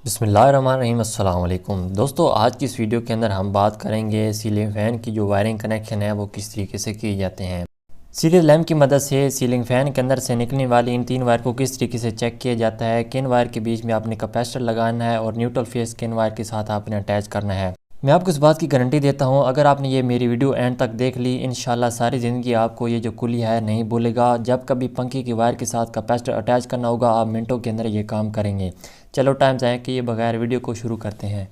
बिस्मिल्लाहिर्रहमानिर्रहीम। अस्सलाम वालेकुम दोस्तों, आज की इस वीडियो के अंदर हम बात करेंगे सीलिंग फ़ैन की जो वायरिंग कनेक्शन है वो किस तरीके से किए जाते हैं। सीरियल लैम्प की मदद से सीलिंग फ़ैन के अंदर से निकलने वाली इन तीन वायर को किस तरीके से चेक किया जाता है, किन वायर के बीच में आपने कैपेसिटर लगाना है और न्यूट्रल फेस किन वायर के साथ आपने अटैच करना है। मैं आपको इस बात की गारंटी देता हूँ, अगर आपने ये मेरी वीडियो एंड तक देख ली, इंशाल्लाह सारी ज़िंदगी आपको ये जो कुली है नहीं भूलेगा। जब कभी पंखे की वायर के साथ कैपेसिटर अटैच करना होगा, आप मिनटों के अंदर ये काम करेंगे। चलो टाइम ज़ाया किए बगैर वीडियो को शुरू करते हैं।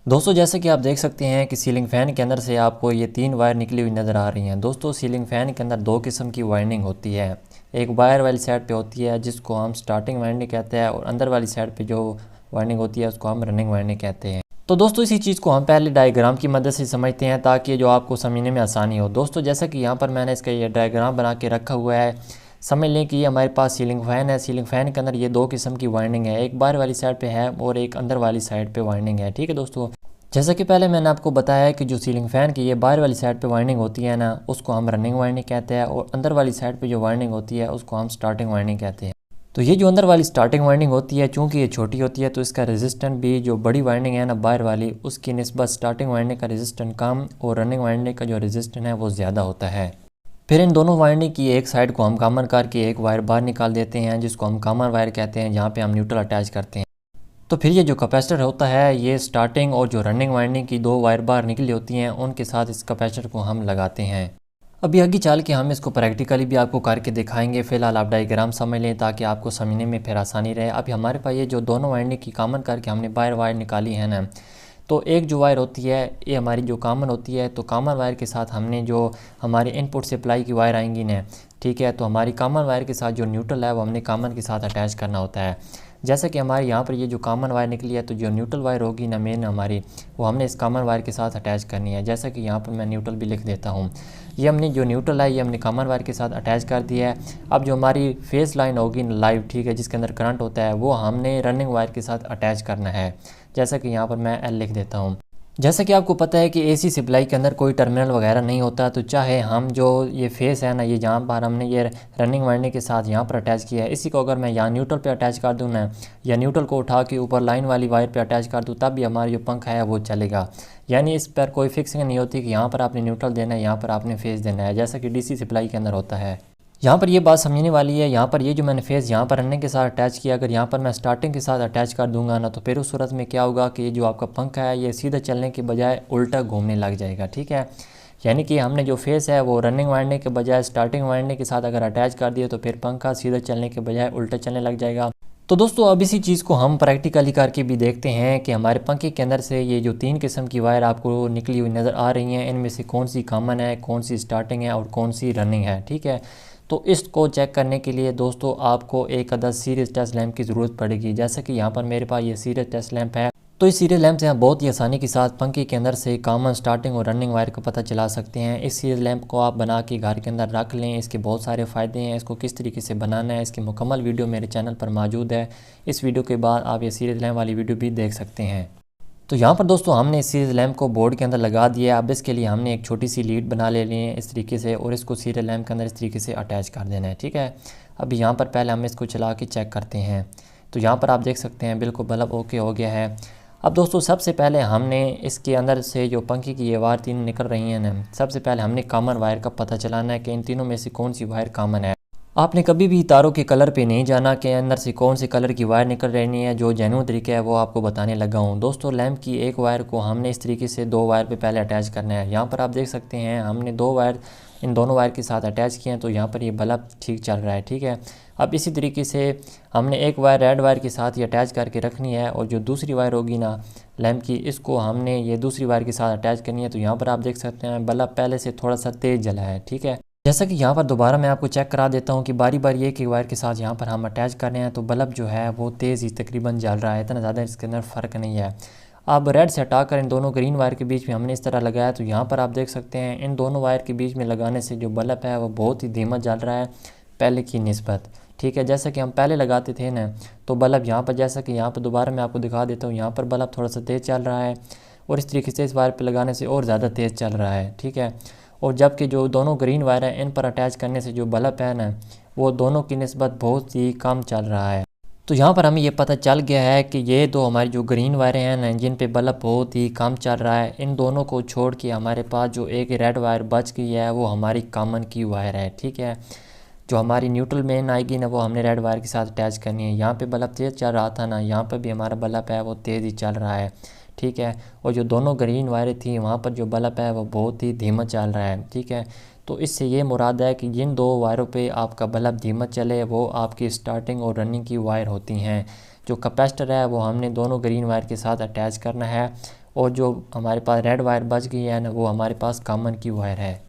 दोस्तों, जैसे कि आप देख सकते हैं कि सीलिंग फ़ैन के अंदर से आपको ये तीन वायर निकली हुई नज़र आ रही हैं। दोस्तों, सीलिंग फ़ैन के अंदर दो किस्म की वाइंडिंग होती है। एक वायर वाली साइड पे होती है जिसको हम स्टार्टिंग वाइंडिंग कहते हैं, और अंदर वाली साइड पे जो वाइंडिंग होती है उसको हम रनिंग वाइंडिंग कहते हैं। तो दोस्तों, इसी चीज़ को हम पहले डायग्राम की मदद से समझते हैं ताकि जो आपको समझने में आसानी हो। दोस्तों, जैसा कि यहाँ पर मैंने इसका ये डायग्राम बना के रखा हुआ है, समझ लें कि ये हमारे पास सीलिंग फ़ैन है। सीलिंग फ़ैन के अंदर ये दो किस्म की वाइंडिंग है, एक बाहर वाली साइड पे है और एक अंदर वाली साइड पे वाइंडिंग है। ठीक है दोस्तों, जैसा कि पहले मैंने आपको बताया कि जो सीलिंग फ़ैन की ये बाहर वाली साइड पे वाइंडिंग होती है ना, उसको हम रनिंग वाइंडिंग कहते हैं, और अंदर वाली साइड पे जो वाइंडिंग होती है उसको हम स्टार्टिंग वाइंडिंग कहते हैं। तो ये जो अंदर वाली स्टार्टिंग वाइंडिंग होती है, चूँकि ये छोटी होती है तो इसका रेजिस्टेंस भी, जो बड़ी वाइंडिंग है ना बाहर वाली, उसकी निस्बत स्टार्टिंग वाइंडिंग का रेजिस्टेंस कम और रनिंग वाइंडिंग का जो रेजिस्टेंस है वो ज़्यादा होता है। फिर इन दोनों वाइंडिंग की एक साइड को हम कॉमन करके एक वायर बाहर निकाल देते हैं जिसको हम कॉमन वायर कहते हैं, जहाँ पे हम न्यूट्रल अटैच करते हैं। तो फिर ये जो कैपेसिटर होता है, ये स्टार्टिंग और जो रनिंग वाइंडिंग की दो वायर बाहर निकली होती हैं उनके साथ इस कैपेसिटर को हम लगाते हैं। अभी आगे चल के हम इसको प्रैक्टिकली भी आपको करके दिखाएंगे। फ़िलहाल आप डायग्राम समझ लें ताकि आपको समझने में फिर आसानी रहे। अभी हमारे पास ये जो दोनों वाइंडिंग की कॉमन करके हमने बाहर वायर निकाली है ना, तो एक जो वायर होती है ये हमारी जो कॉमन होती है, तो कॉमन वायर के साथ हमने जो हमारी इनपुट सप्लाई की वायर आएंगी ना, ठीक है, तो हमारी कॉमन वायर के साथ जो न्यूट्रल है वो हमने कॉमन के साथ अटैच करना होता है। जैसे कि हमारे यहाँ पर ये जो कॉमन वायर निकली है, तो जो न्यूट्रल वायर होगी ना मेन हमारी, वो हमने इस कॉमन वायर के साथ अटैच करनी है। जैसे कि यहाँ पर मैं न्यूट्रल भी लिख देता हूँ। ये हमने जो न्यूट्रल है ये हमने कॉमन वायर के साथ अटैच कर दिया है। अब जो हमारी फेस लाइन होगी लाइव, ठीक है, जिसके अंदर करंट होता है, वो हमने रनिंग वायर के साथ अटैच करना है। जैसा कि यहाँ पर मैं एल लिख देता हूँ। जैसा कि आपको पता है कि एसी सप्लाई के अंदर कोई टर्मिनल वगैरह नहीं होता, तो चाहे हम जो ये फेस है ना, ये जहाँ पर हमने ये रनिंग वाइंडिंग के साथ यहाँ पर अटैच किया है, इसी को अगर मैं यहाँ न्यूट्रल पे अटैच कर दूँ ना, या न्यूट्रल को उठा के ऊपर लाइन वाली वायर पे अटैच कर दूँ, तब भी हमारा जो पंखा है वो चलेगा। यानी इस पर कोई फिक्सिंग नहीं होती कि यहाँ पर आपने न्यूट्रल देना है, यहाँ पर आपने फेस देना है, जैसा कि डीसी सप्लाई के अंदर होता है। यहाँ पर ये बात समझने वाली है। यहाँ पर ये जो मैंने फेस यहाँ पर रनिंग के साथ अटैच किया, अगर यहाँ पर मैं स्टार्टिंग के साथ अटैच कर दूंगा ना, तो फिर उस सूरत में क्या होगा कि ये जो आपका पंखा है ये सीधा चलने के बजाय उल्टा घूमने लग जाएगा। ठीक है, यानी कि हमने जो फेस है वो रनिंग वाइंडिंग के बजाय स्टार्टिंग वाइंडिंग के साथ अगर अटैच कर दिए, तो फिर पंखा सीधा चलने के बजाय उल्टा चलने लग जाएगा। तो दोस्तों, अब इसी चीज़ को हम प्रैक्टिकली करके भी देखते हैं कि हमारे पंखे के अंदर से ये जो तीन किस्म की वायर आपको निकली हुई नज़र आ रही हैं, इनमें से कौन सी कॉमन है, कौन सी स्टार्टिंग है और कौन सी रनिंग है। ठीक है, तो इसको चेक करने के लिए दोस्तों आपको एक अदद सीरीज टेस्ट लैंप की ज़रूरत पड़ेगी। जैसे कि यहाँ पर मेरे पास ये सीरीज टेस्ट लैंप है, तो इस सीरीज लैंप से आप बहुत ही आसानी के साथ पंखे के अंदर से कॉमन, स्टार्टिंग और रनिंग वायर का पता चला सकते हैं। इस सीरीज लैंप को आप बना के घर के अंदर रख लें। इसके बहुत सारे फ़ायदे हैं। इसको किस तरीके से बनाना है, इसकी मुकम्मल वीडियो मेरे चैनल पर मौजूद है। इस वीडियो के बाद आप ये सीरीज लैंप वाली वीडियो भी देख सकते हैं। तो यहाँ पर दोस्तों हमने इस सीरीज लैंप को बोर्ड के अंदर लगा दिया है। अब इसके लिए हमने एक छोटी सी लीड बना लेनी है इस तरीके से, और इसको सीरीज लैंप के अंदर इस तरीके से अटैच कर देना है। ठीक है, अभी यहाँ पर पहले हम इसको चला के चेक करते हैं। तो यहाँ पर आप देख सकते हैं बिल्कुल बल्ब ओके हो गया है। अब दोस्तों, सबसे पहले हमने इसके अंदर से जो पंखे की ये वायर तीन निकल रही हैं ना, सबसे पहले हमने कॉमन वायर का पता चलाना है कि इन तीनों में से कौन सी वायर कॉमन है। आपने कभी भी तारों के कलर पे नहीं जाना कि अंदर से कौन से कलर की वायर निकल रही है। जो जेन्युइन तरीका है वो आपको बताने लगा हूँ। दोस्तों, लैंप की एक वायर को हमने इस तरीके से दो वायर पे पहले अटैच करना है। यहाँ पर आप देख सकते हैं हमने दो वायर इन दोनों वायर के साथ अटैच किए हैं, तो यहाँ पर ये बल्ब ठीक चल रहा है। ठीक है, अब इसी तरीके से हमने एक वायर रेड वायर के साथ ही अटैच करके रखनी है, और जो दूसरी वायर होगी ना लैंप की, इसको हमने ये दूसरी वायर के साथ अटैच करनी है। तो यहाँ पर आप देख सकते हैं बल्ब पहले से थोड़ा सा तेज़ जला है। ठीक है, जैसा कि यहाँ पर दोबारा मैं आपको चेक करा देता हूँ कि बारी बारी एक ही वायर के साथ यहाँ पर हम अटैच कर रहे हैं, तो बल्ब जो है वो तेज़ ही तकरीबन जल रहा है, इतना ज़्यादा इसके अंदर फ़र्क नहीं है। अब रेड से हटाकर इन दोनों ग्रीन वायर के बीच में हमने इस तरह लगाया, तो यहाँ पर आप देख सकते हैं इन दोनों वायर के बीच में लगाने से जो बल्ब है वो बहुत ही धीमा जल रहा है पहले की निस्बत। ठीक है, जैसा कि हम पहले लगाते थे ना, तो बल्ब यहाँ पर, जैसा कि यहाँ पर दोबारा मैं आपको दिखा देता हूँ, यहाँ पर बल्ब थोड़ा सा तेज़ चल रहा है, और इस तरीके से इस वायर पर लगाने से और ज़्यादा तेज़ चल रहा है। ठीक है, और जबकि जो दोनों ग्रीन वायर हैं इन पर अटैच करने से जो बल्ब है ना, वो दोनों की निस्बत बहुत ही कम चल रहा है। तो यहाँ पर हमें ये पता चल गया है कि ये दो हमारी जो ग्रीन वायरें हैं ना, जिन पे बल्ब बहुत ही कम चल रहा है, इन दोनों को छोड़ के हमारे पास जो एक रेड वायर बच गई है वो हमारी कॉमन की वायर है। ठीक है, जो हमारी न्यूट्रल मेन आएगी ना वो हमने रेड वायर के साथ अटैच करनी है। यहाँ पे बल्ब तेज़ चल रहा था ना, यहाँ पर भी हमारा बल्ब है वो तेज़ ही चल रहा है। ठीक है, और जो दोनों ग्रीन वायरें थी वहाँ पर जो बल्ब है वो बहुत ही धीमा चल रहा है। ठीक है, तो इससे ये मुराद है कि जिन दो वायरों पे आपका बल्ब धीमा चले वो आपकी स्टार्टिंग और रनिंग की वायर होती हैं। जो कैपेसिटर है वो हमने दोनों ग्रीन वायर के साथ अटैच करना है, और जो हमारे पास रेड वायर बच गई है ना वो हमारे पास कॉमन की वायर है।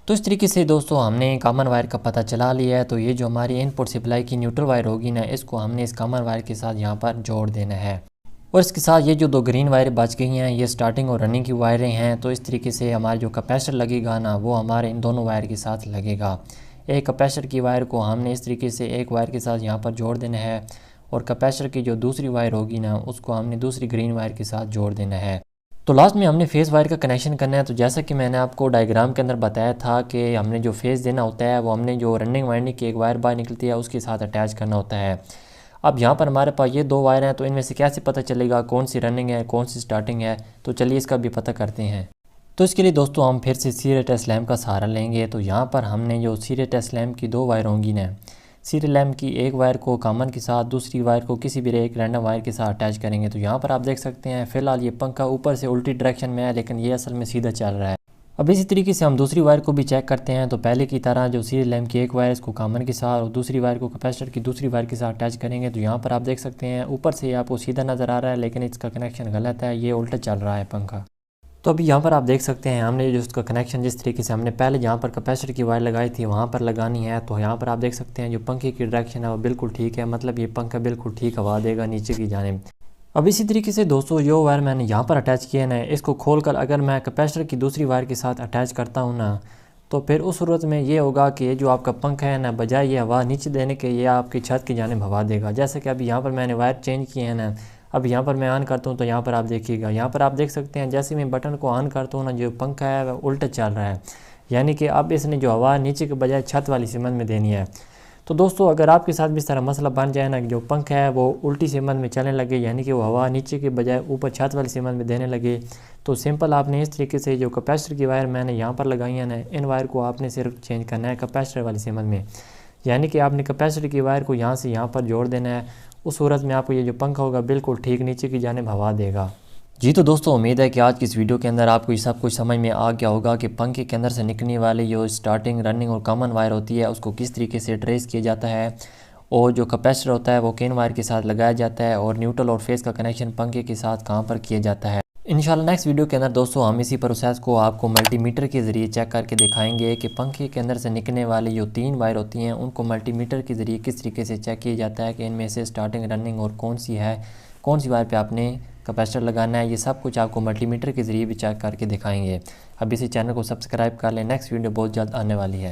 तो इस तरीके से दोस्तों हमने कॉमन वायर का पता चला लिया है। तो ये जो हमारी इनपुट सप्लाई की न्यूट्रल वायर होगी ना, इसको हमने इस कॉमन वायर के साथ यहाँ पर जोड़ देना है। और इसके साथ ये जो दो ग्रीन वायर बच गई हैं ये स्टार्टिंग और रनिंग की वायरें हैं। तो इस तरीके से हमारे जो कैपेसिटर लगेगा ना वो हमारे इन दोनों वायर के साथ लगेगा। एक कैपेसिटर की वायर को हमने इस तरीके से एक वायर के साथ यहाँ पर जोड़ देना है, और कैपेसिटर की जो दूसरी वायर होगी ना उसको हमने दूसरी ग्रीन वायर के साथ जोड़ देना है। तो लास्ट में हमने फेस वायर का कनेक्शन करना है। तो जैसा कि मैंने आपको डायग्राम के अंदर बताया था कि हमने जो फेस देना होता है वो हमने जो रनिंग वायरिंग की एक वायर बाहर निकलती है उसके साथ अटैच करना होता है। अब यहाँ पर हमारे पास ये दो वायर हैं, तो इनमें से कैसे पता चलेगा कौन सी रनिंग है कौन सी स्टार्टिंग है। तो चलिए इसका भी पता करते हैं। तो इसके लिए दोस्तों हम फिर से सीरियल टेस्ट लैम्प का सहारा लेंगे। तो यहाँ पर हमने जो सीरियल टेस्ट लैम्प की दो वायर होंगी ना, सीरियल लैम्प की एक वायर को कॉमन के साथ, दूसरी वायर को किसी भी एक रैंडम वायर के साथ अटैच करेंगे। तो यहाँ पर आप देख सकते हैं फ़िलहाल ये पंखा ऊपर से उल्टी डायरेक्शन में है, लेकिन ये असल में सीधा चल रहा है। अब इसी तरीके से हम दूसरी वायर को भी चेक करते हैं। तो पहले की तरह जो सीरियल लैम्प की एक वायर इसको कॉमन के साथ और दूसरी वायर को कैपेसिटर की दूसरी वायर के साथ अटैच करेंगे। तो यहाँ पर आप देख सकते हैं ऊपर से आपको सीधा नज़र आ रहा है, लेकिन इसका कनेक्शन गलत है, ये उल्टा चल रहा है पंखा। तो अभी यहाँ पर आप देख सकते हैं हमने जो उसका कनेक्शन जिस तरीके से हमने पहले जहाँ पर कैपेसिटर की वायर लगाई थी वहाँ पर लगानी है। तो यहाँ पर आप देख सकते हैं जो पंखे की डायरेक्शन है वो बिल्कुल ठीक है, मतलब ये पंखा बिल्कुल ठीक हवा देगा नीचे की जानिब। अब इसी तरीके से दोस्तों जो वायर मैंने यहाँ पर अटैच किया है इसको खोलकर अगर मैं कैपेसिटर की दूसरी वायर के साथ अटैच करता हूँ ना, तो फिर उस सूरत में ये होगा कि ये जो आपका पंखा है ना, बजाय ये हवा नीचे देने के ये आपकी छत की जानिब हवा देगा। जैसे कि अभी यहाँ पर मैंने वायर चेंज किए हैं ना, अब यहाँ पर मैं ऑन करता हूँ तो यहाँ पर आप देखिएगा, यहाँ पर आप देख सकते हैं जैसे मैं बटन को ऑन करता हूँ ना, जो पंखा है वह उल्टा चल रहा है, यानी कि अब इसने जो हवा नीचे के बजाय छत वाली सिमत में देनी है। तो दोस्तों अगर आपके साथ भी इस तरह मसला बन जाए ना कि जो पंखा है वो उल्टी सिमत में चलने लगे, यानी कि वो हवा नीचे के बजाय ऊपर छत वाली सिमत में देने लगे, तो सिंपल आपने इस तरीके से जो कैपेसिटर की वायर मैंने यहाँ पर लगाई है ना, इन वायर को आपने सिर्फ चेंज करना है कैपेसिटर वाली सिमत में, यानी कि आपने कैपेसिटर की वायर को यहाँ से यहाँ पर जोड़ देना है। उस सूरत में आपको ये जो पंखा होगा बिल्कुल ठीक नीचे की जानिब हवा देगा। जी तो दोस्तों उम्मीद है कि आज की इस वीडियो के अंदर आपको ये सब कुछ समझ में आ गया होगा कि पंखे के अंदर से निकलने वाली जो स्टार्टिंग, रनिंग और कॉमन वायर होती है उसको किस तरीके से ट्रेस किया जाता है, और जो कैपेसिटर होता है वो किन वायर के साथ लगाया जाता है, और न्यूट्रल और फेस का कनेक्शन पंखे के साथ कहाँ पर किया जाता है। इंशाल्लाह नेक्स्ट वीडियो के अंदर दोस्तों हम इसी प्रोसेस को आपको मल्टीमीटर के ज़रिए चेक करके दिखाएंगे कि पंखे के अंदर से निकलने वाली जो 3 वायर होती हैं उनको मल्टीमीटर के ज़रिए किस तरीके से चेक किया जाता है कि इनमें से स्टार्टिंग, रनिंग और कौन सी है, कौन सी वायर पे आपने कैपेसिटर लगाना है। ये सब कुछ आपको मल्टीमीटर के ज़रिए भी चेक करके दिखाएंगे। अब इसी चैनल को सब्सक्राइब कर लें, नेक्स्ट वीडियो बहुत जल्द आने वाली है।